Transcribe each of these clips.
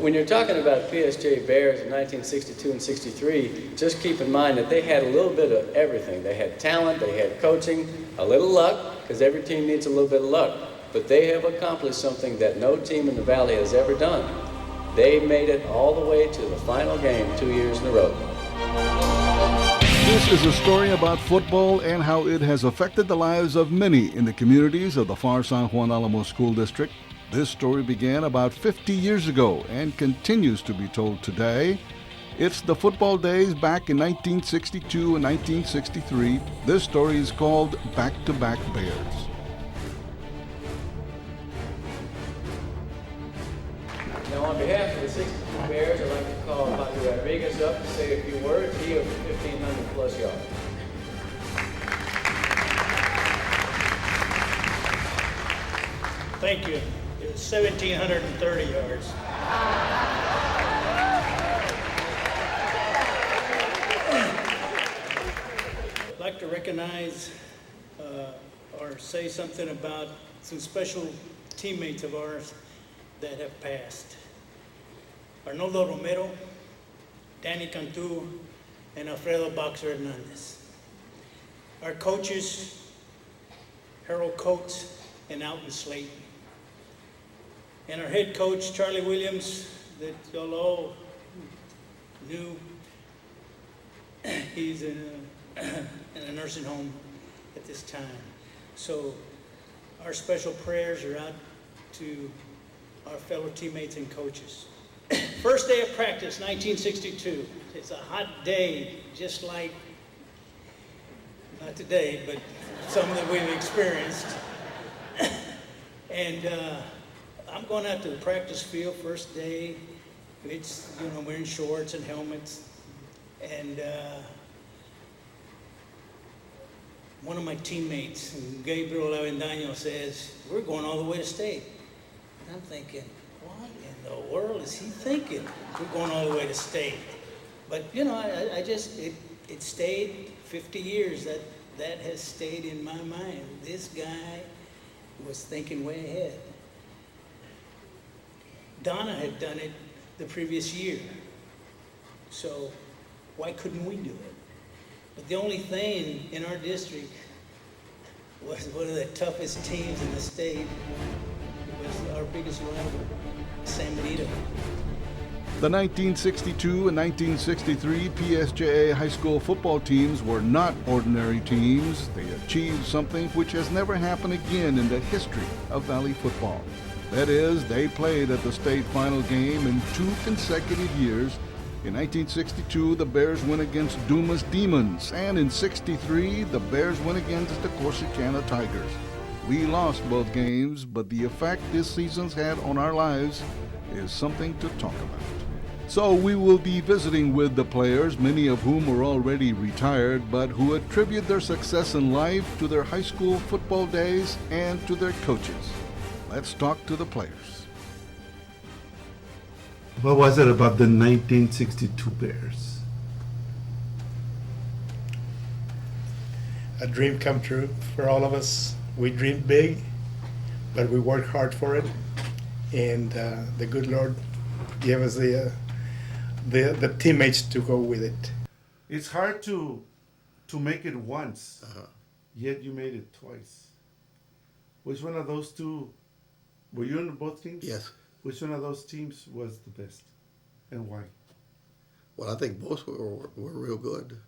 when you're talking about PSJ Bears in 1962 and 63, just keep in mind that they had a little bit of everything. They had talent, they had coaching, a little luck, because every team needs a little bit of luck. But they have accomplished something that no team in the Valley has ever done. They made it all the way to the final game 2 years in a row. This is a story about football and how it has affected the lives of many in the communities of the Far San Juan Alamos School District. This story began about 50 years ago and continues to be told today. It's the football days back in 1962 and 1963. This story is called Back-to-Back Bears. Now, on behalf of the 62 Bears, I'd like to call Papi Rodriguez up to say a few words. He of 1,500 plus yards. Thank you. It was 1,730 yards. I'd like to recognize or say something about some special teammates of ours that have passed. Arnoldo Romero, Danny Cantu, and Alfredo Boxer Hernandez. Our coaches, Harold Coates and Alton Slayton. And our head coach, Charlie Williams, that y'all all knew. He's in a nursing home at this time. So our special prayers are out to our fellow teammates and coaches. First day of practice, 1962. It's a hot day, just like, not today, but some that we've experienced. And I'm going out to the practice field first day. It's, wearing shorts and helmets. And one of my teammates, Gabriel Avendaño, says, "We're going all the way to state." And I'm thinking, what in the world is he thinking? We're going all the way to state. But, I just, it stayed 50 years. That has stayed in my mind. This guy was thinking way ahead. Donna had done it the previous year. So why couldn't we do it? But the only thing in our district was one of the toughest teams in the state. It was our biggest rival, San Benito. The 1962 and 1963 PSJA high school football teams were not ordinary teams. They achieved something which has never happened again in the history of Valley football. That is, they played at the state final game in 2 consecutive years. In 1962, the Bears went against Dumas Demons, and in '63, the Bears went against the Corsicana Tigers. We lost both games, but the effect this season's had on our lives is something to talk about. So we will be visiting with the players, many of whom are already retired, but who attribute their success in life to their high school football days and to their coaches. Let's talk to the players. What was it about the 1962 Bears? A dream come true for all of us. We dreamed big, but we worked hard for it, and the good Lord gave us the teammates to go with it. It's hard to make it once, yet you made it twice. Which one of those two, were you in both teams? Yes. Which one of those teams was the best, and why? Well, I think both were real good.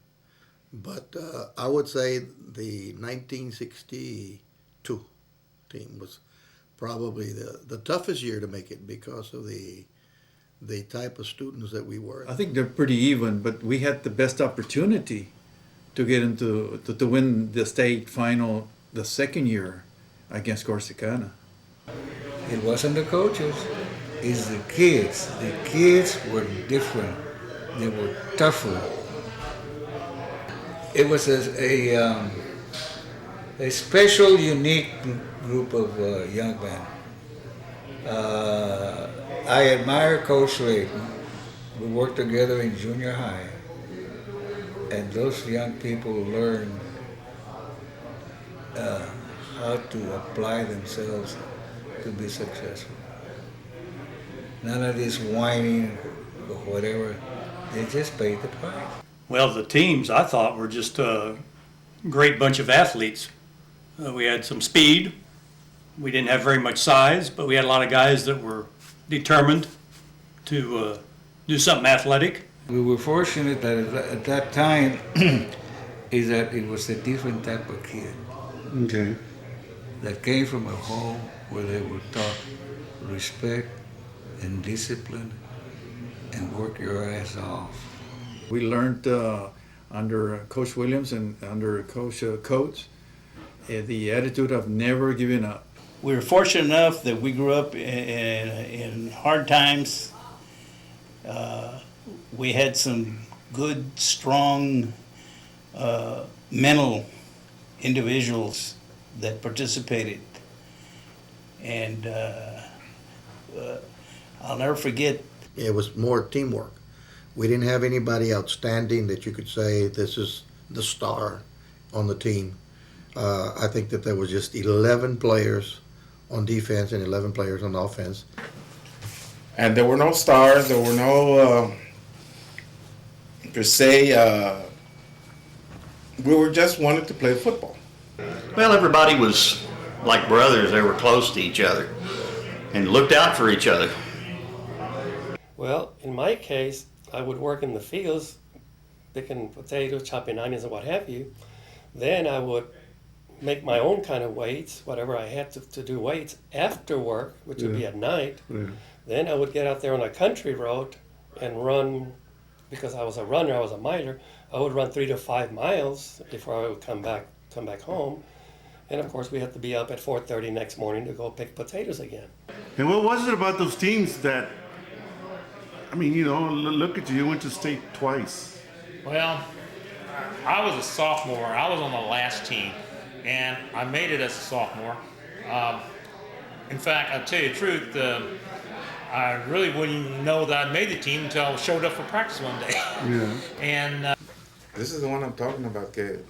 But I would say the 1962 team was probably the toughest year to make it because of the type of students that we were. I think they're pretty even, but we had the best opportunity to get into to win the state final the second year against Corsicana. It wasn't the coaches, it's the kids. The kids were different. They were tougher. It was a special, unique group of young men. I admire Coach Slayton. We worked together in junior high, and those young people learned how to apply themselves to be successful. None of this whining or whatever. They just paid the price. Well, the teams, I thought, were just a great bunch of athletes. We had some speed. We didn't have very much size, but we had a lot of guys that were determined to do something athletic. We were fortunate that at that time is that it was a different type of kid Okay. that came from a home where they were taught respect and discipline and work your ass off. We learned under Coach Williams and under Coach Coates the attitude of never giving up. We were fortunate enough that we grew up in hard times. We had some good, strong, mental individuals that participated. And I'll never forget. It was more teamwork. We didn't have anybody outstanding that you could say this is the star on the team. I think that there was just 11 players on defense and 11 players on offense. And there were no stars, there were no, per se, we were just wanted to play football. Well, everybody was like brothers. They were close to each other and looked out for each other. Well, in my case, I would work in the fields, picking potatoes, chopping onions, and what have you. Then I would make my own kind of weights, whatever I had to do weights after work, which would be at night. Yeah. Then I would get out there on a country road and run, because I was a runner, I was a miler. I would run 3 to 5 miles before I would come back home. And of course, we had to be up at 4:30 next morning to go pick potatoes again. And what was it about those teams that, I mean, you know, look at you, you went to state twice. Well, I was a sophomore. I was on the last team, and I made it as a sophomore. In fact, I'll tell you the truth, I really wouldn't know that I made the team until I showed up for practice one day. Yeah. And This is the one I'm talking about, kid.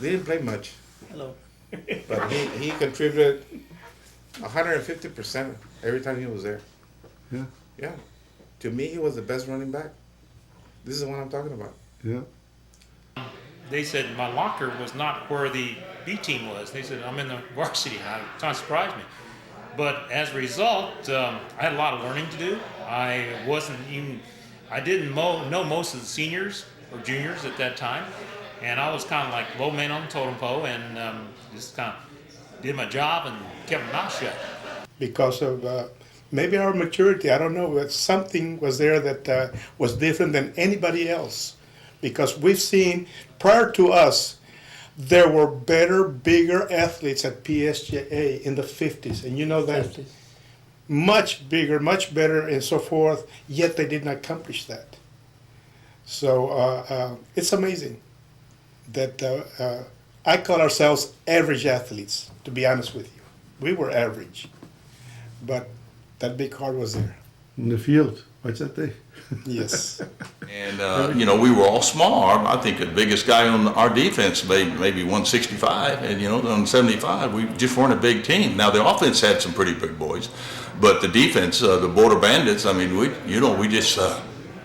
He didn't play much, Hello. but he contributed 150% every time he was there. Yeah. Yeah. To me, he was the best running back. This is the one I'm talking about. Yeah. they said my locker was not where the B team was. They said I'm in the varsity. It kind of surprised me. But as a result, I had a lot of learning to do. I didn't know most of the seniors or juniors at that time. And I was kind of like low man on the totem pole and just kind of did my job and kept my mouth shut. Because of maybe our maturity, I don't know, but something was there that was different than anybody else. Because we've seen, prior to us, there were better, bigger athletes at PSJA in the 50s. And you know that, much bigger, much better, and so forth, yet they did not accomplish that. So it's amazing that I call ourselves average athletes, to be honest with you. We were average, but that big heart was there. In the field, what's that thing? Yes. And, we were all small. I think the biggest guy on our defense made maybe 165, and, on 75, we just weren't a big team. Now, the offense had some pretty big boys, but the defense, the Border Bandits, I mean, we just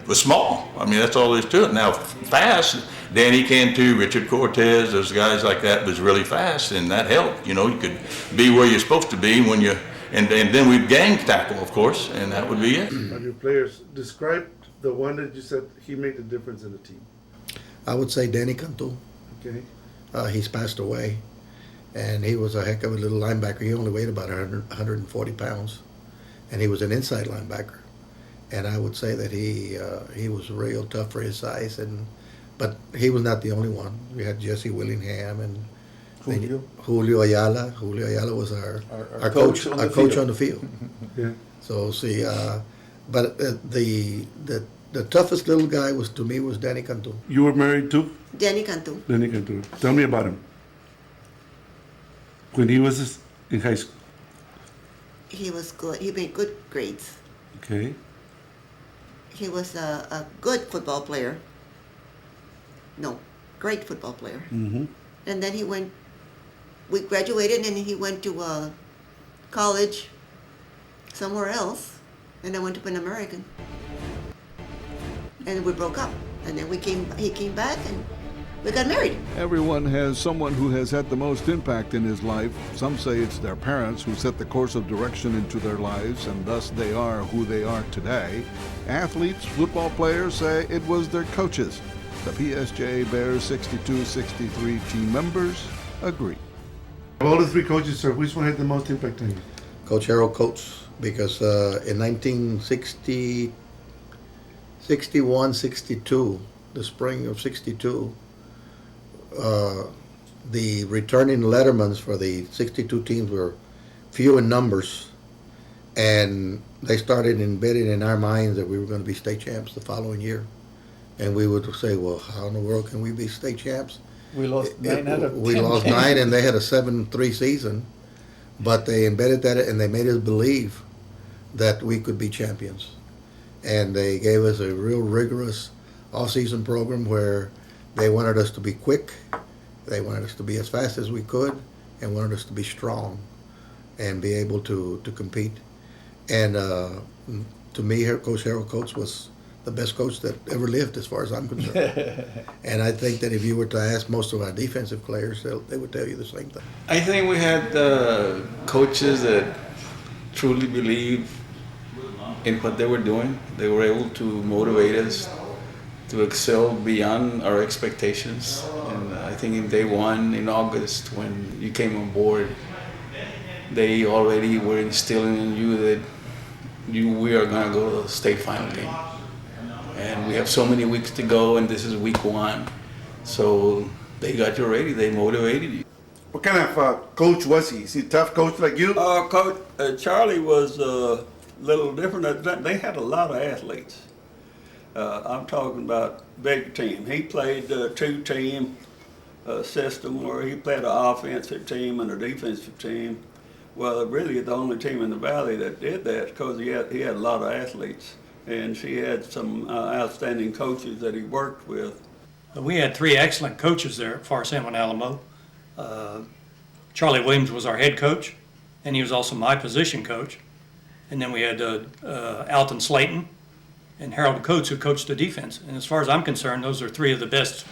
was small. I mean, that's all there is to it. Now, fast, Danny Cantu, Richard Cortez, those guys like that was really fast, and that helped. You could be where you're supposed to be when you, and then we'd gang tackle, of course, and that would be it. Of your players, describe the one that you said he made the difference in the team. I would say Danny Cantu. Okay. He's passed away, and he was a heck of a little linebacker. He only weighed about 140 pounds, and he was an inside linebacker. And I would say that he was real tough for his size, but he was not the only one. We had Jesse Willingham and Julio Ayala. Julio Ayala was our coach on the field. Yeah. So see, but the toughest little guy was Danny Cantu. You were married to? Danny Cantu. Danny Cantu. Tell me about him. When he was in high school. He was good. He made good grades. Okay. He was a good football player. No, great football player. Mm-hmm. And then we graduated and he went to college somewhere else. and I went to Pan American. And we broke up. And then he came back and we got married. Everyone has someone who has had the most impact in his life. Some say it's their parents who set the course of direction into their lives, and thus they are who they are today. Athletes, football players say it was their coaches. The PSJA Bears 62-63 team members agree. Of all the three coaches, sir, which one had the most impact on you? Coach Harold Coates, because in 1961-62, the spring of 62, the returning lettermans for the 62 teams were few in numbers, and they started embedding in our minds that we were going to be state champs the following year. And we would say, well, how in the world can we be state champs? We lost 9 out of 10 We lost games. 9, and they had a 7-3 season, but they embedded that and they made us believe that we could be champions. And they gave us a real rigorous off-season program where they wanted us to be quick, they wanted us to be as fast as we could, and wanted us to be strong and be able to compete. And to me, Coach Harold Coates was the best coach that ever lived, as far as I'm concerned. And I think that if you were to ask most of our defensive players, they would tell you the same thing. I think we had coaches that truly believed in what they were doing. They were able to motivate us to excel beyond our expectations. And I think in day one, in August, when you came on board, they already were instilling in you that we are going to go to the state final game. And we have so many weeks to go, and this is week 1. So they got you ready, they motivated you. What kind of coach was he? Is he a tough coach like you? Coach Charlie was a little different. They had a lot of athletes. I'm talking about big team. He played a 2-team system where he played an offensive team and a defensive team. Well, really the only team in the Valley that did that because he had a lot of athletes. And she had some outstanding coaches that he worked with. We had 3 excellent coaches there at Far San Juan Alamo. Charlie Williams was our head coach, and he was also my position coach. And then we had Alton Slayton and Harold Coates, who coached the defense. And as far as I'm concerned, those are 3 of the best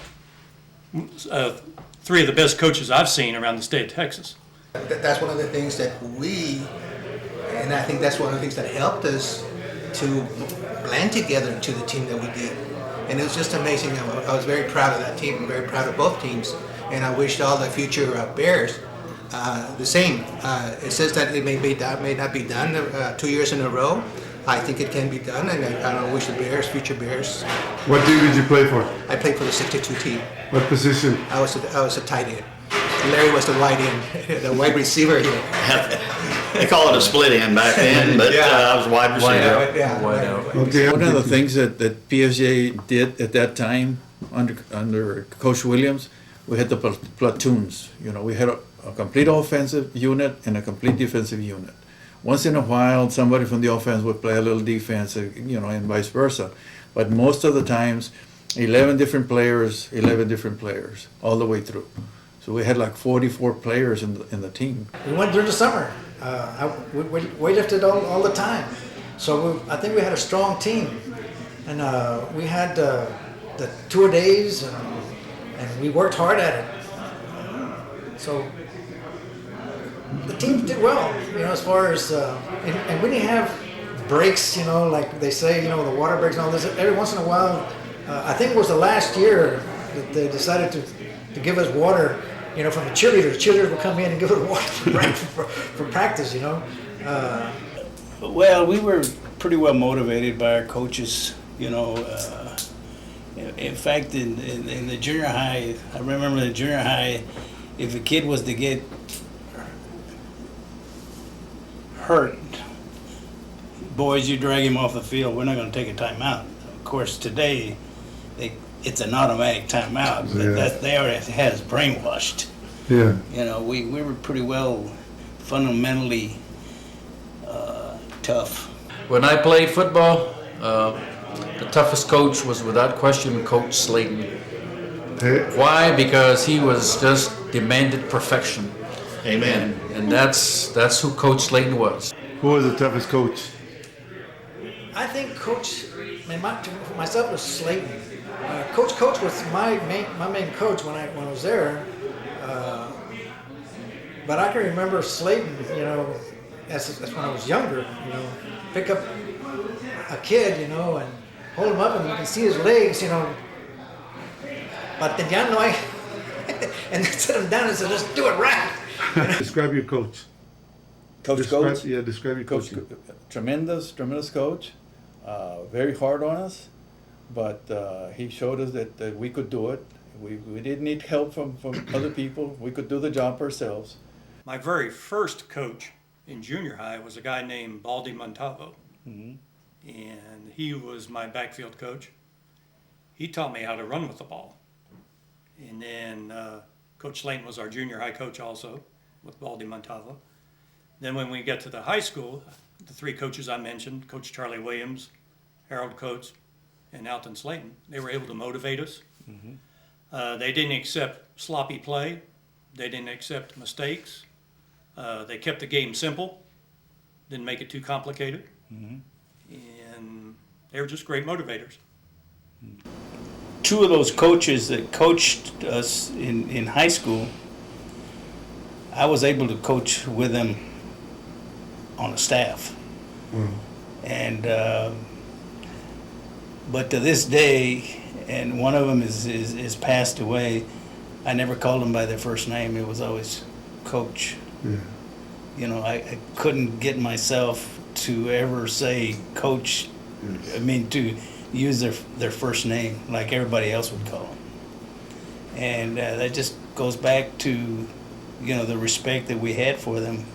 coaches I've seen around the state of Texas. That's one of the things that and I think that's one of the things that helped us to blend together to the team that we did. And it was just amazing. I was very proud of that team. I'm very proud of both teams. And I wished all the future Bears the same. It says that it may not be done 2 years in a row. I think it can be done, and I wish the Bears, future Bears. What team did you play for? I played for the 62 team. What position? I was a tight end. Larry was the wide end, the wide receiver here. They call it a split end back then, but I was wide receiver. One of the things that PSJ did at that time under Coach Williams, we had the platoons. You know, we had a complete offensive unit and a complete defensive unit. Once in a while, somebody from the offense would play a little defense, you know, and vice versa. But most of the times, 11 different players, all the way through. So we had like 44 players in the team. We went during the summer. We weightlifted all the time. So I think we had a strong team. And we had the tour days, and we worked hard at it. So the team did well, you know, as far as, and we didn't have breaks, you know, like they say, you know, the water breaks and all this. Every once in a while, I think it was the last year that they decided to give us water, you know, from the cheerleaders. Cheerleaders would come in and give us water for practice, you know. Well, we were pretty well motivated by our coaches, you know. In fact, in the junior high, I remember in the junior high, if a kid was to get hurt, boys, you drag him off the field. We're not going to take a timeout. Of course, today, it's an automatic timeout. But they already had us brainwashed. Yeah. You know, we were pretty well fundamentally tough. When I played football, the toughest coach was without question Coach Slayton. Why? Because he was just demanded perfection. Amen. And that's who Coach Slayton was. Who was the toughest coach? I think Coach, myself was Slayton. Coach was my main coach when I was there. But I can remember Slayton, you know, as when I was younger, you know, pick up a kid, you know, and hold him up and you can see his legs, you know. But then ya no hay, and sit him down and say, let's do it right. Describe your coach. Coach? Yeah, describe your coach. Tremendous coach. Very hard on us, but he showed us that we could do it. We didn't need help from other people. We could do the job ourselves. My very first coach in junior high was a guy named Baldy Montalvo. Mm-hmm. And he was my backfield coach. He taught me how to run with the ball. And then Coach Slayton was our junior high coach also, with Baldy Montalvo. Then when we get to the high school, the three coaches I mentioned, Coach Charlie Williams, Harold Coates, and Alton Slayton, they were able to motivate us. Mm-hmm. They didn't accept sloppy play. They didn't accept mistakes. They kept the game simple, didn't make it too complicated. Mm-hmm. And they were just great motivators. Two of those coaches that coached us in high school, I was able to coach with them on the staff. And but to this day, and one of them is passed away, I never called them by their first name. It was always Coach. Yeah. You know, I couldn't get myself to ever say Coach. I mean, to use their first name like everybody else would call them. And that just goes back to, you know, the respect that we had for them.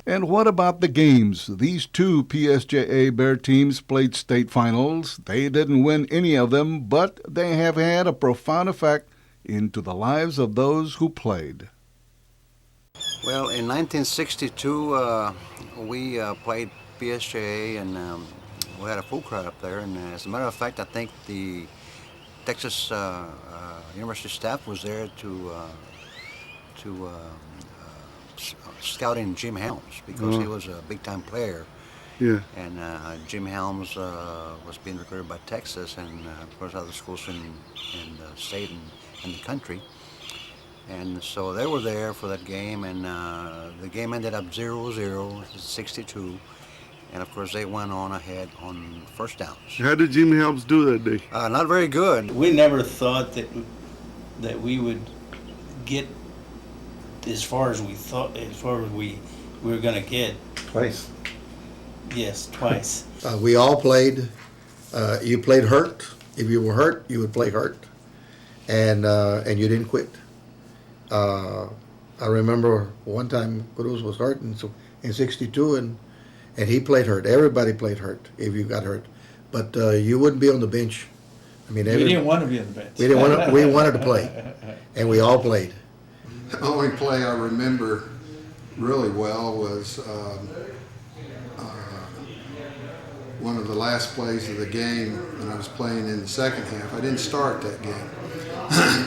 And what about the games? These two PSJA Bear teams played state finals. They didn't win any of them, but they have had a profound effect into the lives of those who played. Well, in 1962, we played PSJA, and we had a full crowd up there. And as a matter of fact, I think the Texas University staff was there to scouting Jim Helms, because he was a big-time player. Yeah. And Jim Helms was being recruited by Texas, and of course other schools in the state and the country. And so they were there for that game, and the game ended up 0-0, 62. And of course they went on ahead on first downs. How did Jim Helms do that day? Not very good. We never thought that we would get as far as we were going to get. Twice. Yes, twice. We all played. You played hurt. If you were hurt, you would play hurt, and you didn't quit. I remember one time Cruz was hurt in 62, and he played hurt. Everybody played hurt if you got hurt, but you wouldn't be on the bench. I mean, We didn't want to be on the bench. We didn't want to. We wanted to play, and we all played. The only play I remember really well was one of the last plays of the game when I was playing in the second half. I didn't start that game.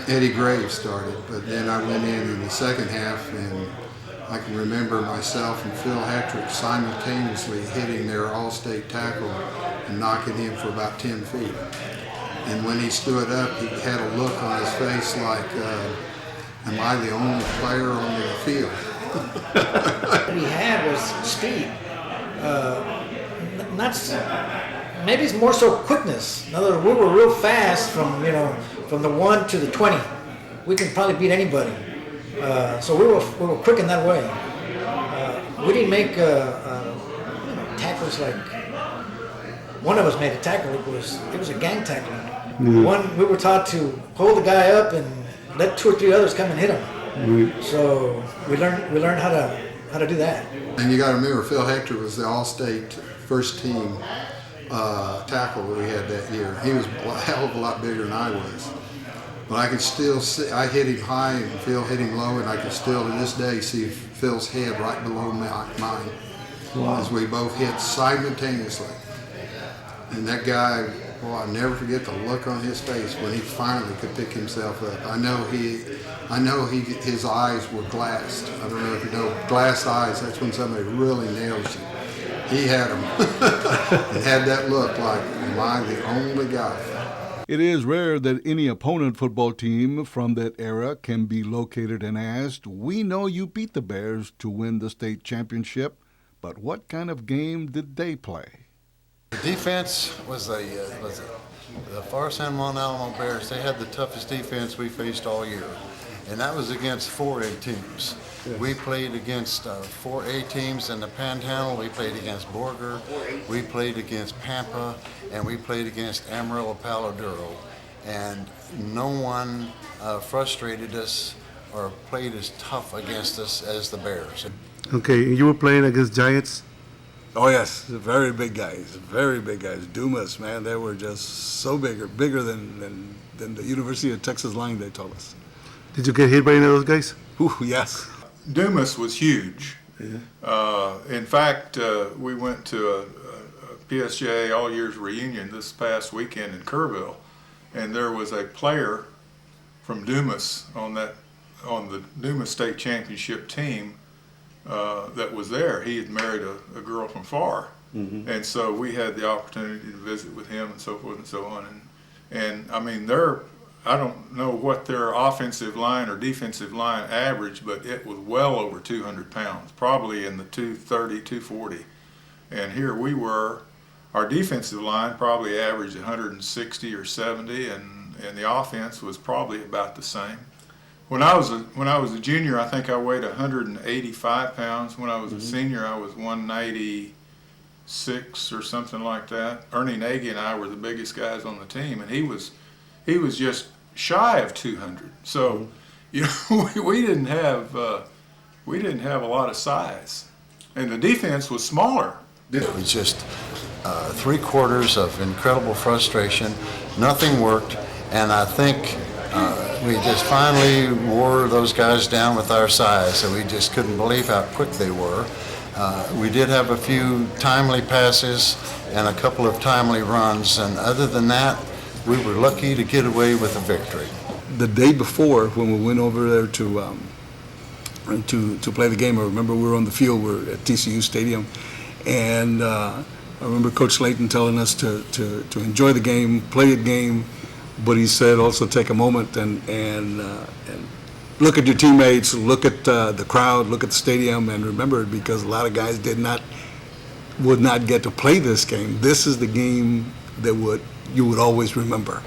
Eddie Graves started, but then I went in the second half, and I can remember myself and Phil Hattrick simultaneously hitting their all-state tackle and knocking him for about 10 feet. And when he stood up, he had a look on his face like, am I the only player on the field? What we had was speed. Maybe it's more so quickness. In other words, we were real fast from the 1 to the 20. We can probably beat anybody. So we were quick in that way. We didn't make tackles like one of us made a tackle. It was a gang tackle. One, we were taught to hold the guy up and let 2 or 3 others come and hit him. So we learned how to do that. And you got to remember, Phil Hector was the all-state first team tackle that we had that year. He was a hell of a lot bigger than I was. But I could still see, I hit him high and Phil hit him low, and I could still to this day see Phil's head right below mine. Wow. As we both hit simultaneously. And that guy, well, I'll never forget the look on his face when he finally could pick himself up. I know his eyes were glassed. I don't know if you know, glass eyes, that's when somebody really nails you. He had them. He had that look like, am I the only guy? It is rare that any opponent football team from that era can be located and asked, "We know you beat the Bears to win the state championship, but what kind of game did they play?" The defense was the Far San Juan Alamo Bears. They had the toughest defense we faced all year, and that was against 4A teams. We played against 4A teams in the Panhandle. We played against Borger. We played against Pampa, and we played against Amarillo Palo Duro. And no one frustrated us or played as tough against us as the Bears. Okay, you were playing against Giants? Oh yes, very big guys, very big guys. Dumas, man, they were just so bigger than the University of Texas line, they told us. Did you get hit by any of those guys? Ooh, yes. Dumas was huge. Yeah. In fact, we went to a PSJA All Years reunion this past weekend in Kerrville, and there was a player from Dumas on the Dumas State Championship team that was there. He had married a girl from Far, and so we had the opportunity to visit with him and so forth and so on. And I mean, I don't know what their offensive line or defensive line average, but it was well over 200 pounds, probably in the 230, 240. And here we were, our defensive line probably averaged 160 or 70, and the offense was probably about the same. When I was a junior, I think I weighed 185 pounds. When I was a senior, I was 196 or something like that. Ernie Nagy and I were the biggest guys on the team, and he was just shy of 200. So, you know, we didn't have a lot of size, and the defense was smaller. It was just 3 quarters of incredible frustration. Nothing worked, and I think we just finally wore those guys down with our size, and we just couldn't believe how quick they were. We did have a few timely passes and a couple of timely runs, and other than that, we were lucky to get away with a victory. The day before, when we went over there to play the game, I remember we were on the field, we were at TCU Stadium, and I remember Coach Slayton telling us to enjoy the game, play the game, but he said also take a moment and look at your teammates, look at the crowd, look at the stadium, and remember it, because a lot of guys would not get to play this game. This is the game that you would always remember.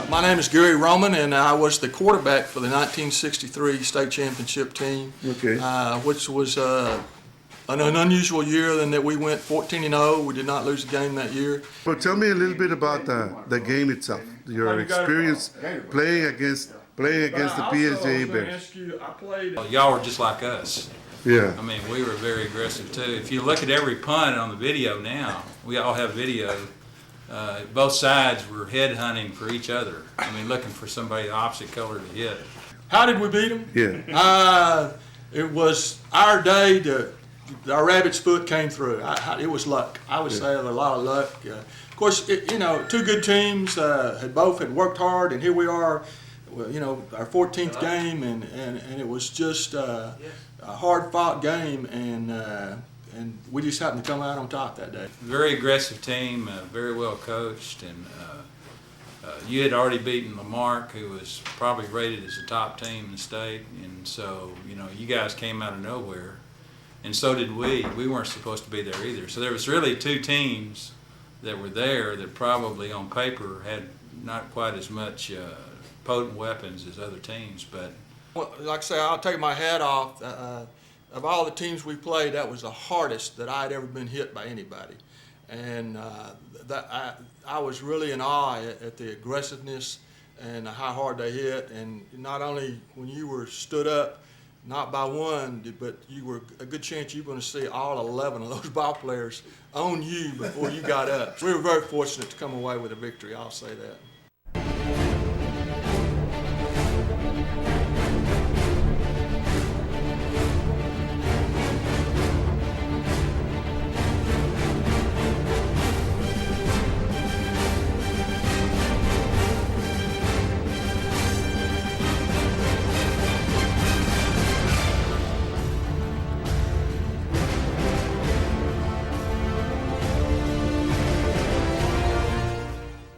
My name is Gary Roman, and I was the quarterback for the 1963 state championship team, which was an unusual year in that we went 14-0. We did not lose a game that year. But tell me a little bit about the game itself, your experience playing against the PSJA Bears. Y'all were just like us. Yeah. I mean, we were very aggressive too. If you look at every punt on the video now, we all have video. both sides were head hunting for each other. I mean, looking for somebody the opposite color to hit. How did we beat them? Yeah. It was our day our rabbit's foot came through. It was luck. I would say a lot of luck. Of course, two good teams had worked hard, and here we are, our 14th game, and it was just a hard-fought game, and we just happened to come out on top that day. Very aggressive team, very well coached, and you had already beaten Lamarck, who was probably rated as a top team in the state, and so you guys came out of nowhere, and so did we. We weren't supposed to be there either. So there was really two teams that were there that probably on paper had not quite as much potent weapons as other teams, but. Well, like I say, I'll take my hat off. Of all the teams we played, that was the hardest that I'd ever been hit by anybody. And I was really in awe at the aggressiveness and how hard they hit. And not only when you were stood up, not by one, but you were a good chance you were going to see all 11 of those ball players on you before you got up. So we were very fortunate to come away with a victory, I'll say that.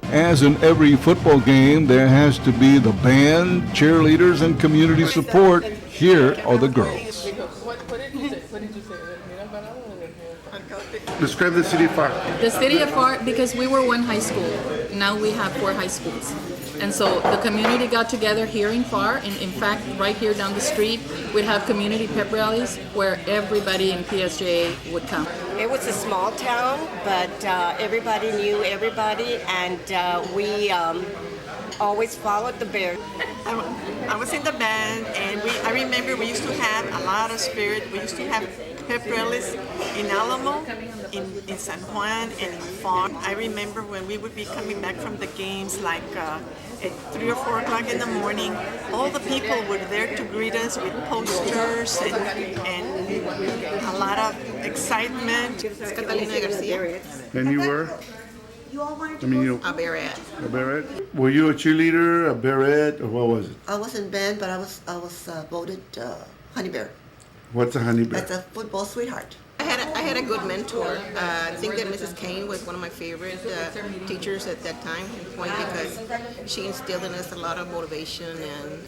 As in every football game, there has to be the band, cheerleaders, and community support. Here are the girls. Describe the city of FAR. The city of FAR, because we were one high school, now we have 4 high schools. And so the community got together here in FAR, and in fact, right here down the street, we'd have community pep rallies where everybody in PSJA would come. It was a small town, but everybody knew everybody, and we always followed the Bears. I was in the band, and I remember we used to have a lot of spirit. We used to have pep rallies in Alamo, in San Juan, and in FAR. I remember when we would be coming back from the games, like at 3 or 4 o'clock in the morning, all the people were there to greet us with posters and a lot of excitement. Catalina Garcia. And you were? A beret. A beret? Were you a cheerleader, a beret, or what was it? I was in band, but I was voted Honey Bear. What's a honey bear? That's a football sweetheart. I had a good mentor. I think that Mrs. Kane was one of my favorite teachers at that time in Point because she instilled in us a lot of motivation and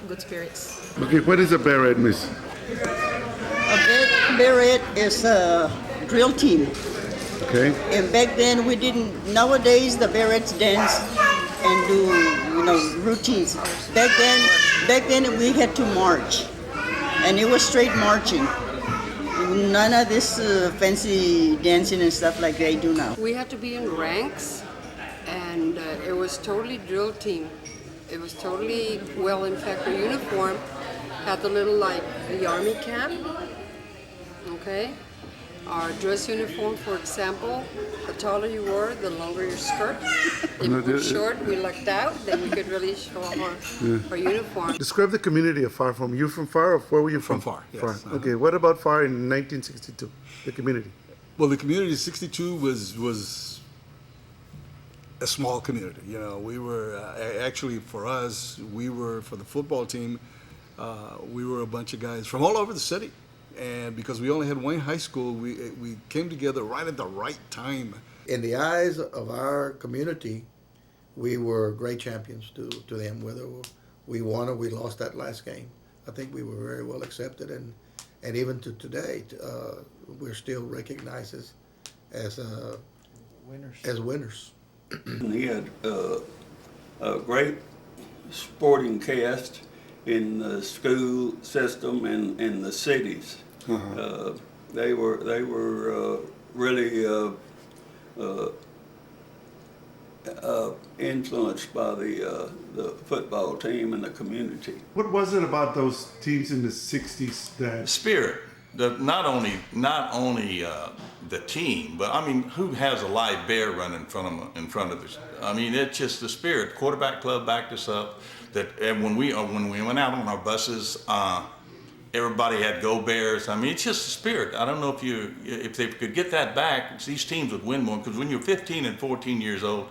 good spirits. Okay, what is a beret, miss? A beret is a drill team. Okay. And back then we didn't, nowadays the berets dance and do, routines. Back then we had to march. And it was straight marching. None of this fancy dancing and stuff like they do now. We had to be in ranks, and it was totally drill team. It was totally, well, in fact, our uniform had the little, the army cap, okay? Our dress uniform, for example, the taller you were, the longer your skirt. If you were short, we lucked out, then we could really show off our uniform. Describe the community of FAR. From you from FAR, or where were you from? From FAR, yes. FAR. Okay, what about FAR in 1962, the community? Well, the community of 62 was a small community. We were, actually for us, for the football team, we were a bunch of guys from all over the city. And because we only had one high school, we came together right at the right time. In the eyes of our community, we were great champions to them, whether we won or we lost that last game. I think we were very well accepted, and even to today, we're still recognized as winners. He had a great sporting cast in the school system and in the cities. They were really influenced by the football team and the community. What was it about those teams in the 60s that... Spirit. not only the team, but I mean, who has a live bear running in front of us? I mean, it's just the spirit. Quarterback Club backed us up. And when we went out on our buses, everybody had Go Bears. I mean, it's just the spirit. I don't know if they could get that back, these teams would win more. Because when you're 15 and 14 years old,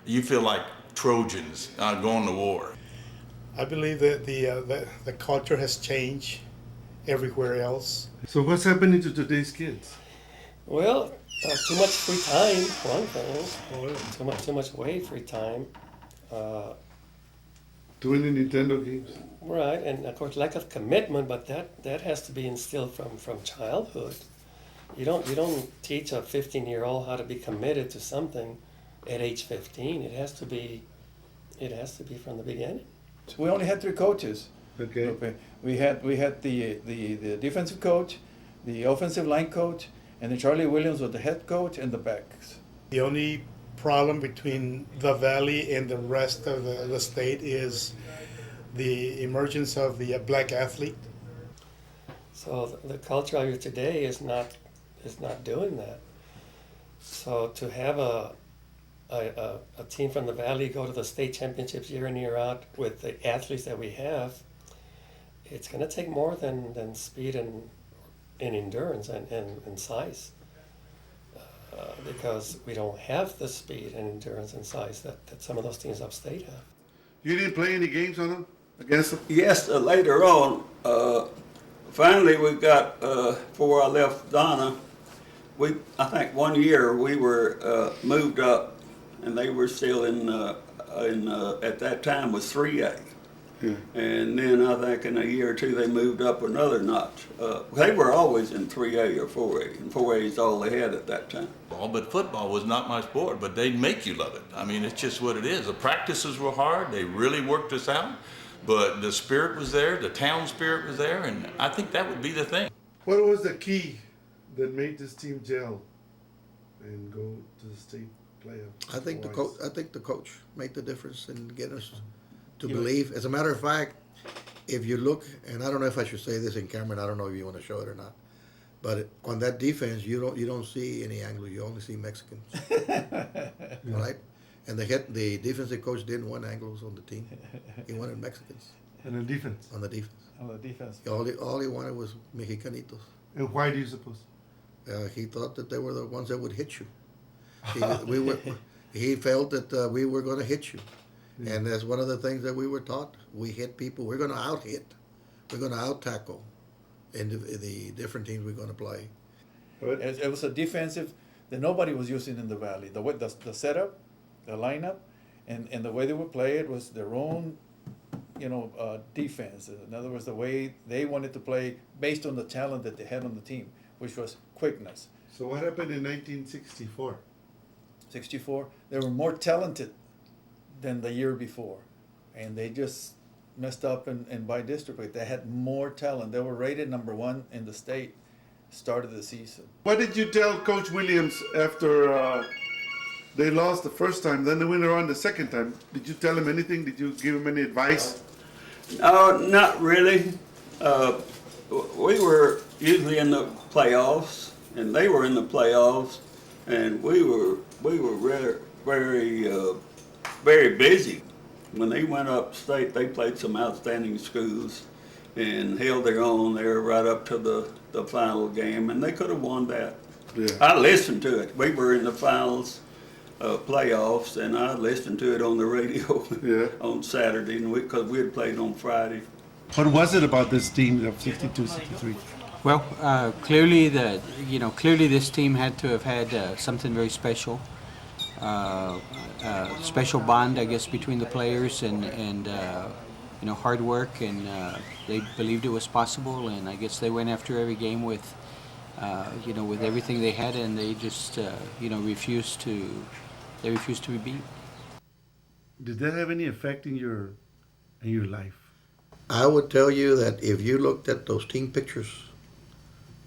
you feel like Trojans going to war. I believe that the culture has changed everywhere else. So what's happening to today's kids? Well, too much free time, one thing. Too much free time. Too many Nintendo games. Right, and of course lack of commitment, but that has to be instilled from childhood. You don't teach a 15-year-old how to be committed to something at age 15. It has to be from the beginning. We only had 3 coaches. Okay. We had the defensive coach, the offensive line coach, and then Charlie Williams was the head coach and the backs. The only problem between the Valley and the rest of the state is the emergence of the black athlete. So the culture out here today is not doing that. So to have a team from the Valley go to the state championships year in, year out with the athletes that we have, it's going to take more than speed and endurance and size. Because we don't have the speed and endurance and size that some of those teams upstate have. You didn't play any games on them? Against them? Yes, later on, finally we got, before I left Donna, I think one year we were moved up, and they were still at that time was 3A. Yeah. And then I think in a year or two they moved up another notch. They were always in 3A or 4A, and 4A is all they had at that time. But football was not my sport, but they'd make you love it. I mean, it's just what it is. The practices were hard. They really worked us out, but the spirit was there. The town spirit was there, and I think that would be the thing. What was the key that made this team gel and go to the state playoff? I think the coach made the difference in getting us to believe. As a matter of fact, if you look, and I don't know if I should say this in camera, and I don't know if you want to show it or not, but on that defense, you don't see any Anglo, you only see Mexicans, right? And the defensive coach didn't want Anglos on the team; he wanted Mexicans. On the defense. On the defense. On the defense. All he wanted was Mexicanitos. And why do you suppose? He thought that they were the ones that would hit you. He felt that we were going to hit you. Yeah. And that's one of the things that we were taught. We hit people. We're going to out-hit. We're going to out-tackle in the different teams we're going to play. It was a defensive that nobody was using in the Valley. The setup, the lineup, and the way they would play it was their own, defense. In other words, the way they wanted to play based on the talent that they had on the team, which was quickness. So what happened in 1964? 64, they were more talented than the year before, and they just messed up in by district. They had more talent. They were rated number 1 in the state start of the season. What did you tell Coach Williams after they lost the first time, then they went around the second time? Did you tell him anything? Did you give him any advice? No, not really. We were usually in the playoffs, and they were in the playoffs, and we were very busy. When they went upstate, they played some outstanding schools and held their own there right up to the final game, and they could have won that. Yeah. I listened to it. We were in the finals playoffs, and I listened to it on the radio on Saturday, because we had played on Friday. What was it about this team of 62, 63? Well, clearly this team had to have had something very special. Special bond, I guess, between the players and hard work, and they believed it was possible, and I guess they went after every game with everything they had, and they just refused to be beat. Did that have any effect in your life? I would tell you that if you looked at those team pictures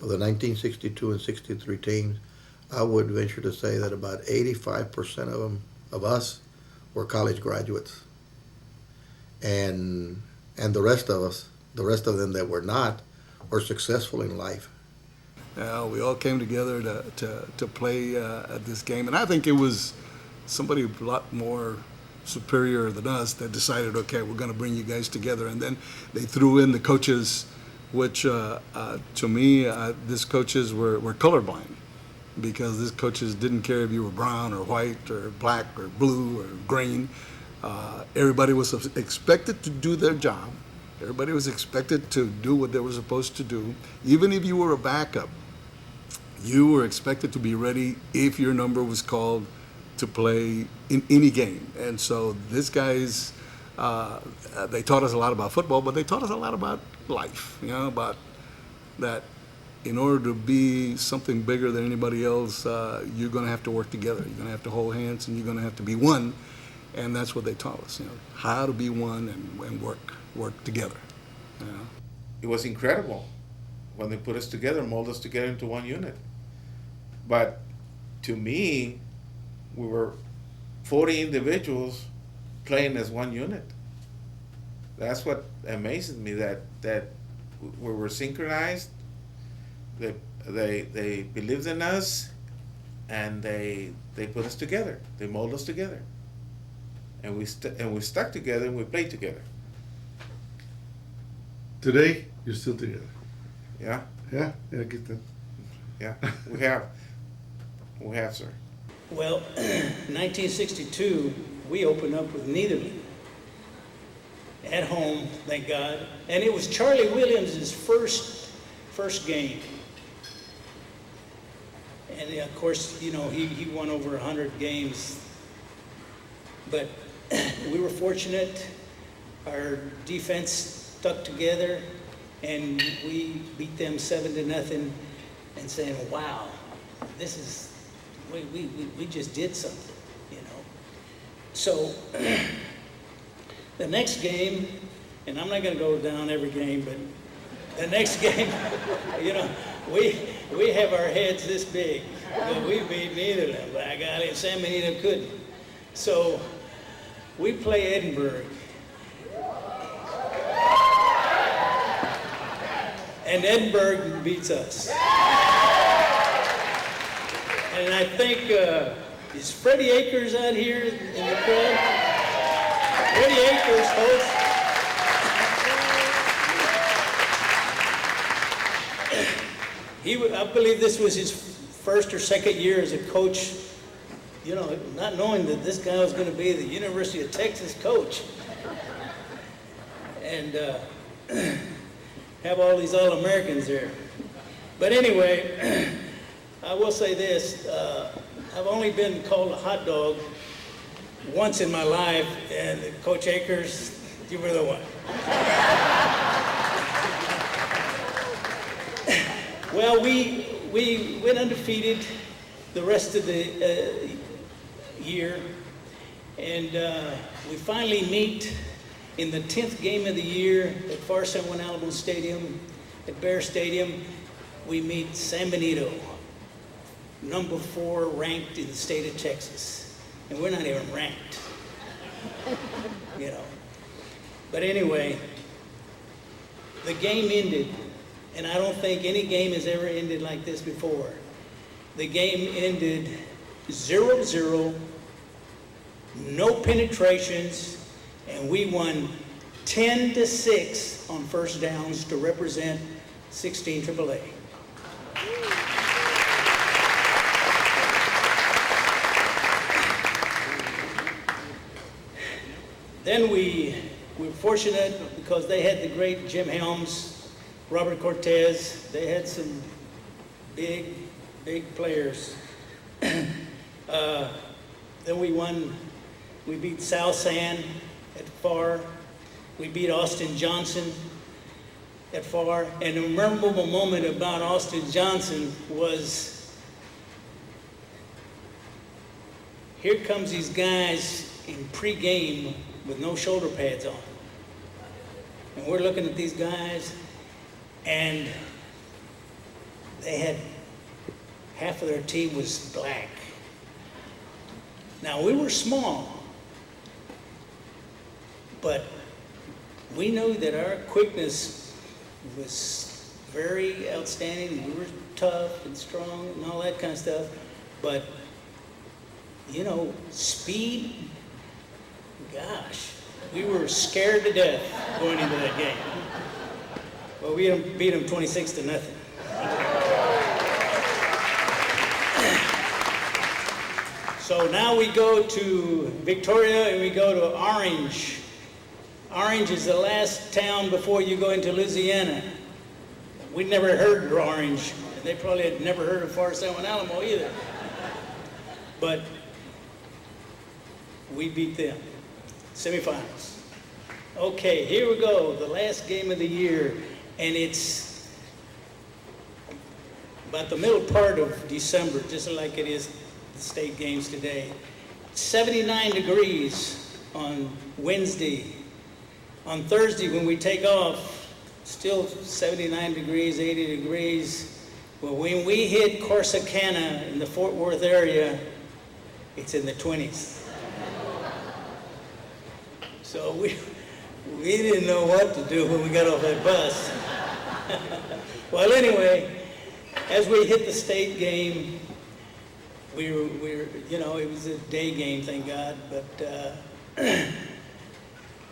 of the 1962 and 63 teams, I would venture to say that about 85% of us were college graduates, and the rest of them that were not were successful in life, We all came together to play at this game, and I think it was somebody a lot more superior than us that decided, okay, we're going to bring you guys together, and then they threw in the coaches, which to me, these coaches were colorblind, because these coaches didn't care if you were brown or white or black or blue or green. Everybody was expected to do their job. Everybody was expected to do what they were supposed to do. Even if you were a backup, you were expected to be ready if your number was called to play in any game. And so these guys, they taught us a lot about football, but they taught us a lot about life, about that in order to be something bigger than anybody else, you're going to have to work together. You're going to have to hold hands, and you're going to have to be one. And that's what they taught us, how to be one and work together. It was incredible when they put us together, mold us together into one unit. But to me, we were 40 individuals playing as one unit. That's what amazes me, that we were synchronized. They believed in us, and they put us together. They molded us together. And we stuck together, and we played together. Today, you're still together. Yeah? Yeah, I get that. Yeah, we have, sir. Well, 1962, we opened up with Netherland at home, thank God. And it was Charlie Williams' first game. And of course, he won over 100 games. But we were fortunate. Our defense stuck together, and we beat them 7-0, and saying, wow, this is, we just did something, So the next game, and I'm not going to go down every game, but the next game, we have our heads this big. But we beat Netherlands. By golly, San Benito couldn't. So we play Edinburgh. And Edinburgh beats us. And I think, is Freddie Akers out here in the crowd? Freddie Akers, folks. I believe this was his first or second year as a coach, not knowing that this guy was going to be the University of Texas coach. And have all these All-Americans there. But anyway, I will say this. I've only been called a hot dog once in my life, and Coach Akers, you were the one. Well, we went undefeated the rest of the year, and we finally meet in the 10th game of the year at Far San Juan Alamo Stadium, at Bear Stadium. We meet San Benito, number 4 ranked in the state of Texas, and we're not even ranked, But anyway, the game ended, and I don't think any game has ever ended like this before. The game ended 0-0, no penetrations, and we won 10-6 on first downs to represent 16 AAA. Then we were fortunate because they had the great Jim Helms, Robert Cortez. They had some big players. Then we beat Sal San at Far. We beat Austin Johnson at Far. And a memorable moment about Austin Johnson was, here comes these guys in pre-game with no shoulder pads on. And we're looking at these guys, and they had, half of their team was black. Now, we were small, but we knew that our quickness was very outstanding. We were tough and strong and all that kind of stuff. But, you know, speed, gosh, we were scared to death going into that game. Well, we beat them 26-0. So now we go to Victoria and we go to Orange. Orange is the last town before you go into Louisiana. We'd never heard of Orange. They probably had never heard of Forest San Juan Alamo either. But we beat them. Semifinals. Okay, here we go. The last game of the year. And it's about the middle part of December, just like it is the state games today. 79 degrees on Wednesday. On Thursday, when we take off, still 79 degrees, 80 degrees. Well, when we hit Corsicana in the Fort Worth area, it's in the 20s. So we didn't know what to do when we got off that bus. Well, anyway, as we hit the state game, we were, you know, it was a day game, thank God, but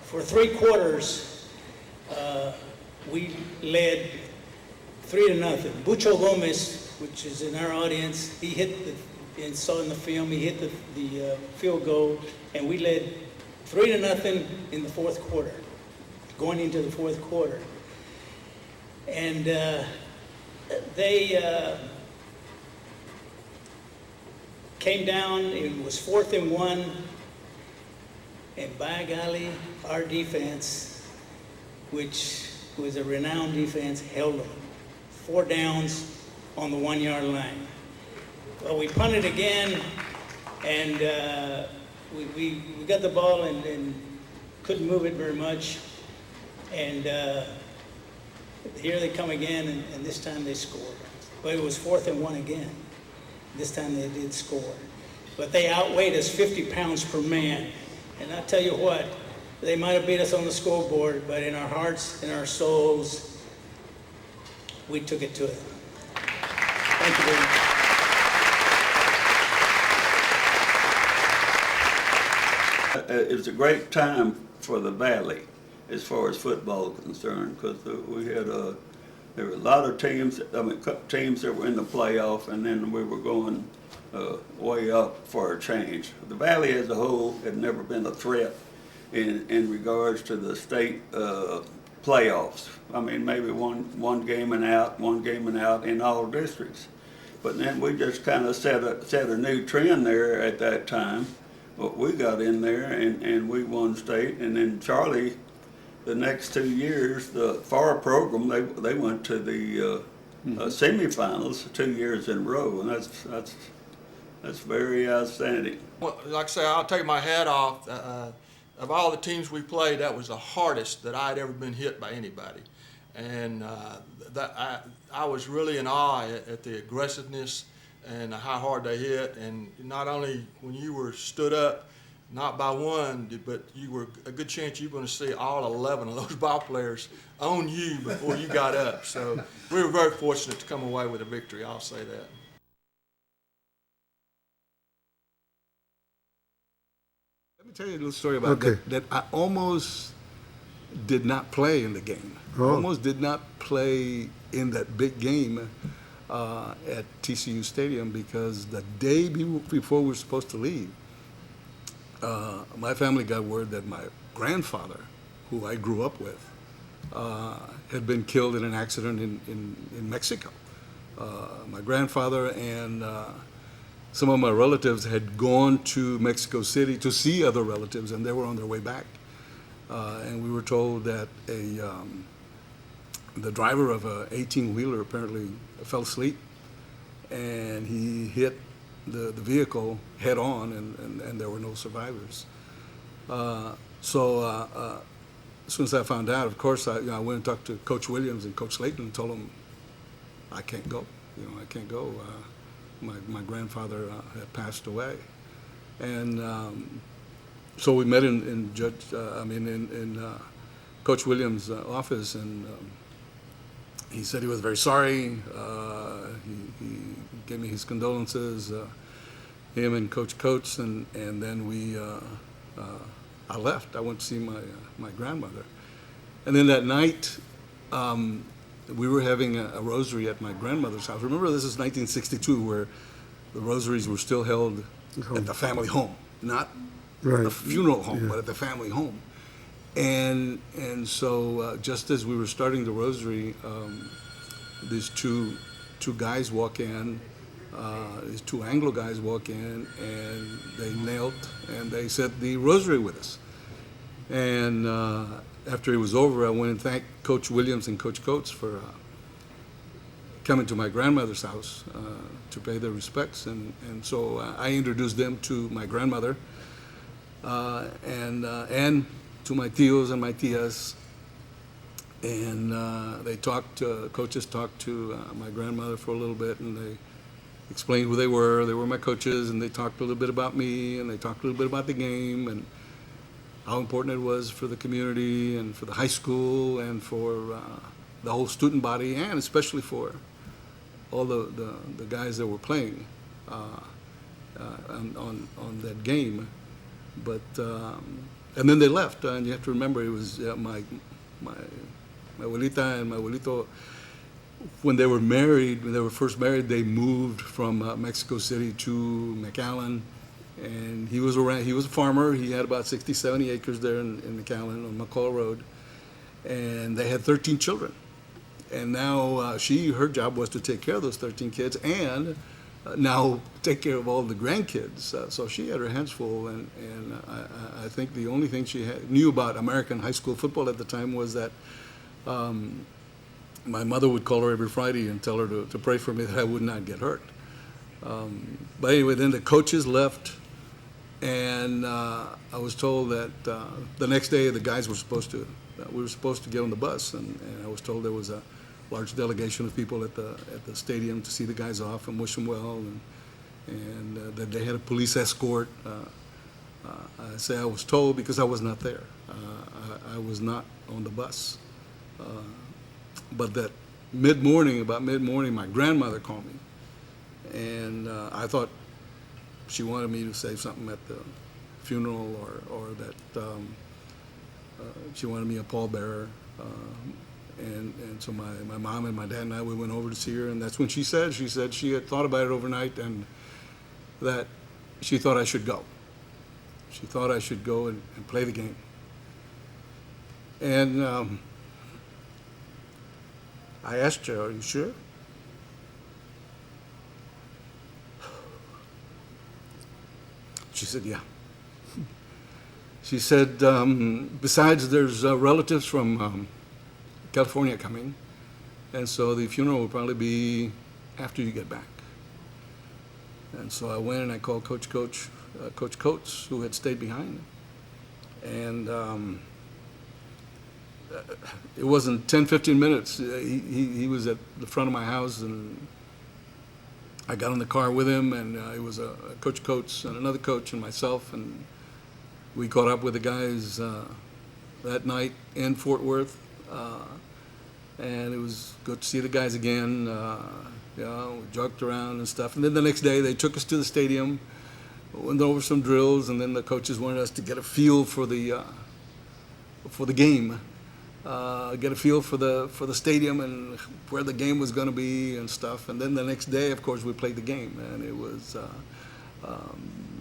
for 3 quarters, we led 3-0. Bucho Gomez, which is in our audience, he hit and saw in the film, he hit the field goal, and we led 3-0 in the fourth quarter, going into the fourth quarter. And they came down, it was 4th and 1, and by golly, our defense, which was a renowned defense, held them. 4 downs on the 1-yard line. Well, we punted again, and we got the ball and couldn't move it very much. And here they come again, and this time they scored. But it was 4th and 1 again. This time they did score. But they outweighed us 50 pounds per man. And I tell you what, they might have beat us on the scoreboard, but in our hearts, in our souls, we took it to them. Thank you very much. It was a great time for the Valley as far as football is concerned, because we had there were a lot of teams, teams that were in the playoff, and then we were going way up for a change. The Valley as a whole had never been a threat in regards to the state playoffs. I mean, maybe one game and out in all districts. But then we just kind of set a new trend there at that time. But we got in there and we won state, and then Charlie, the next 2 years, the FAR program, they went to the semifinals 2 years in a row, and that's very outstanding. Well, like I say, I'll take my hat off. Of all the teams we played, that was the hardest that I'd ever been hit by anybody. And I was really in awe at the aggressiveness and how hard they hit. And not only when you were stood up, not by one, but you were a good chance you're going to see all 11 of those ball players on you before you got up. So we were very fortunate to come away with a victory, I'll say that. Let me tell you a little story about that I almost did not play in the game. Oh. Almost did not play in that big game at TCU Stadium because the day before we were supposed to leave, my family got word that my grandfather, who I grew up with, had been killed in an accident in Mexico. My grandfather and some of my relatives had gone to Mexico City to see other relatives, and they were on their way back. And we were told that the driver of an 18-wheeler apparently fell asleep, and he hit the vehicle head on, and there were no survivors. So as soon as I found out, of course, I went and talked to Coach Williams and Coach Slayton and told them, I can't go. I can't go. My grandfather had passed away, and so we met in Coach Williams' office, and he said he was very sorry. He gave me his condolences, him and Coach Coates, and then I left. I went to see my grandmother. And then that night, we were having a rosary at my grandmother's house. Remember, this is 1962, where the rosaries were still held at the family home, not the funeral home, but at the family home. And so just as we were starting the rosary, these two guys walk in, these two Anglo guys walk in, and they knelt and they said the rosary with us. And after it was over, I went and thanked Coach Williams and Coach Coates for coming to my grandmother's house to pay their respects. And so I introduced them to my grandmother and to my tios and my tias. And coaches talked to my grandmother for a little bit, and they explained who they were. They were my coaches, and they talked a little bit about me, and they talked a little bit about the game, and how important it was for the community and for the high school and for the whole student body, and especially for all the guys that were playing on that game. But and then they left, and you have to remember it was my abuelita and my abuelito. When they were married, when they were first married, they moved from Mexico City to McAllen. And he was a farmer. He had about 60, 70 acres there in McAllen on McCall Road. And they had 13 children. And now her job was to take care of those 13 kids and now take care of all the grandkids. So she had her hands full. And I think the only thing she knew about American high school football at the time was that my mother would call her every Friday and tell her to pray for me that I would not get hurt. But anyway, then the coaches left. And I was told that the next day the guys were supposed to get on the bus, and I was told there was a large delegation of people at the stadium to see the guys off and wish them well, and that they had a police escort. I say I was told because I was not there. I was not on the bus. But that about mid-morning, my grandmother called me, and I thought she wanted me to say something at the funeral, or that she wanted me a pallbearer. And so my mom and my dad and I, we went over to see her, and that's when she said she had thought about it overnight, and that she thought I should go. She thought I should go and play the game. And I asked her, "Are you sure?" She said, "Yeah." She said, besides, there's relatives from California coming, and so the funeral will probably be after you get back. And so I went and I called Coach Coates, who had stayed behind. And it wasn't 10, 15 minutes. He was at the front of my house, and I got in the car with him, and it was Coach Coates and another coach and myself, and we caught up with the guys that night in Fort Worth, and it was good to see the guys again. We joked around and stuff, and then the next day they took us to the stadium, went over some drills, and then the coaches wanted us to get a feel for the game. Get a feel for the stadium and where the game was going to be and stuff. And then the next day, of course, we played the game. And it was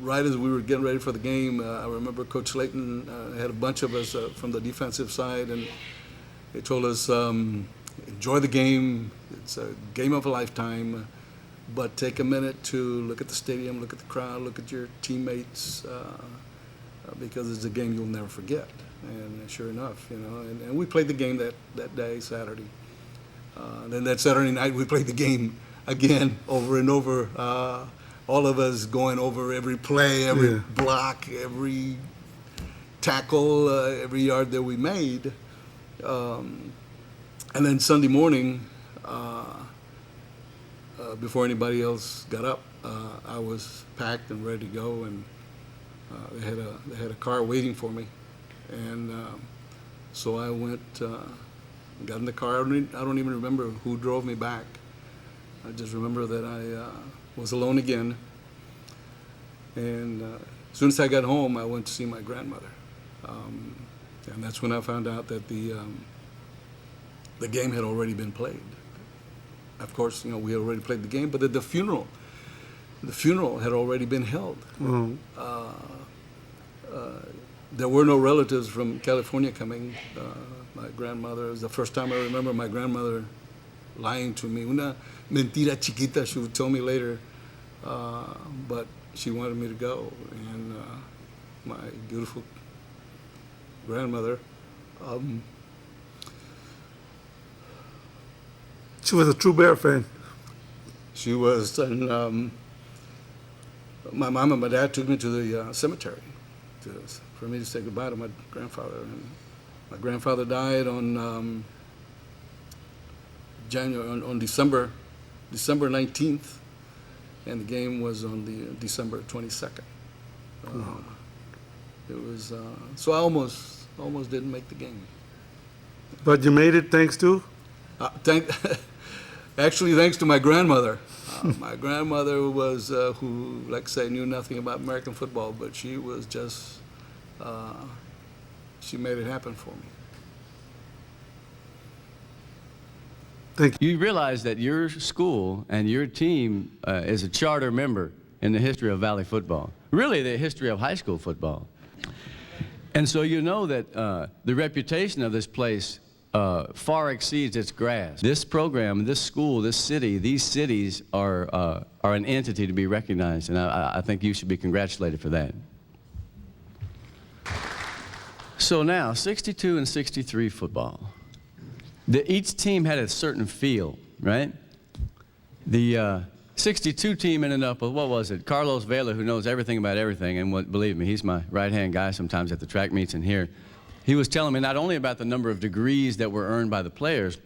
right as we were getting ready for the game, I remember Coach Slayton had a bunch of us from the defensive side, and they told us, enjoy the game. It's a game of a lifetime, but take a minute to look at the stadium, look at the crowd, look at your teammates, because it's a game you'll never forget. And sure enough, and we played the game that day, Saturday. Then that Saturday night, we played the game again over and over. All of us going over every play, every block, every tackle, every yard that we made. And then Sunday morning, before anybody else got up, I was packed and ready to go, and they had a car waiting for me. And so I went got in the car. I don't even remember who drove me back. I just remember that I was alone again. And as soon as I got home, I went to see my grandmother. And that's when I found out that the game had already been played. Of course, we had already played the game, but the funeral had already been held. Mm-hmm. There were no relatives from California coming. My grandmother, it was the first time I remember my grandmother lying to me. Una mentira chiquita, she would tell me later, but she wanted me to go. And my beautiful grandmother, She was a true Bear fan. she was, and my mom and my dad took me to the cemetery for me to say goodbye to my grandfather. And my grandfather died on December 19th, and the game was on the December 22nd. It was so I almost didn't make the game. But you made it thanks to? Actually, thanks to my grandmother. My grandmother was who, like I say, knew nothing about American football, but she was just she made it happen for me. You realize that your school and your team is a charter member in the history of Valley football, really the history of high school football. And so you know that the reputation of this place far exceeds its grasp. This program, this school, this city, these cities are an entity to be recognized, and I think you should be congratulated for that. So now, 62 and 63 football. Each team had a certain feel, right? The 62 team ended up with, what was it? Carlos Vela, who knows everything about everything, and believe me, he's my right-hand guy sometimes at the track meets in here. He was telling me not only about the number of degrees that were earned by the players,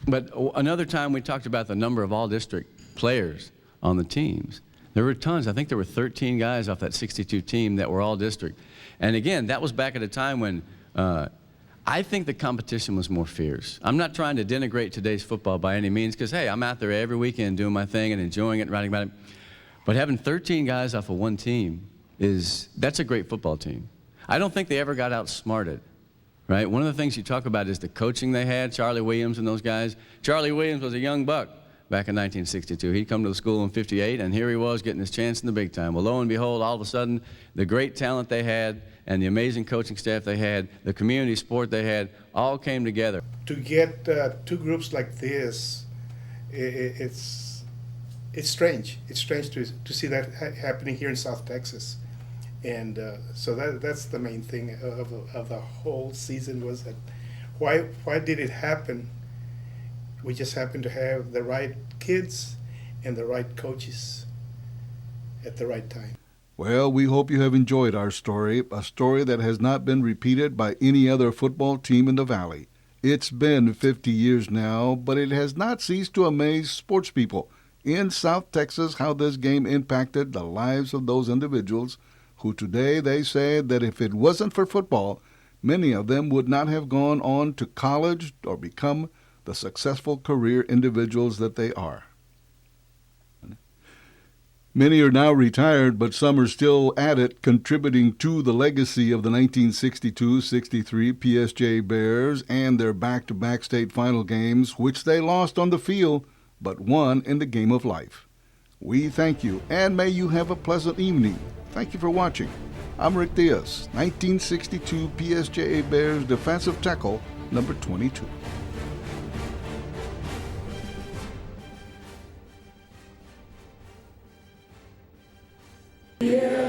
but another time we talked about the number of all-district players on the teams. There were tons. I think there were 13 guys off that 62 team that were all-district. And again, that was back at a time when I think the competition was more fierce. I'm not trying to denigrate today's football by any means, because, hey, I'm out there every weekend doing my thing and enjoying it and writing about it. But having 13 guys off of one team, that's a great football team. I don't think they ever got outsmarted, right? One of the things you talk about is the coaching they had, Charlie Williams and those guys. Charlie Williams was a young buck back in 1962. He'd come to the school in '58, and here he was getting his chance in the big time. Well, lo and behold, all of a sudden, the great talent they had and the amazing coaching staff they had, the community support they had, all came together. To get two groups like this, it's strange. It's strange to see that happening here in South Texas. And so that's the main thing of the whole season, was that why did it happen? We just happened to have the right kids and the right coaches at the right time. Well, we hope you have enjoyed our story, a story that has not been repeated by any other football team in the Valley. It's been 50 years now, but it has not ceased to amaze sports people in South Texas how this game impacted the lives of those individuals who today they say that if it wasn't for football, many of them would not have gone on to college or become the successful career individuals that they are. Many are now retired, but some are still at it, contributing to the legacy of the 1962-63 PSJ Bears and their back-to-back state final games, which they lost on the field, but won in the game of life. We thank you, and may you have a pleasant evening. Thank you for watching. I'm Rick Diaz, 1962 PSJA Bears defensive tackle, number 22. Yeah.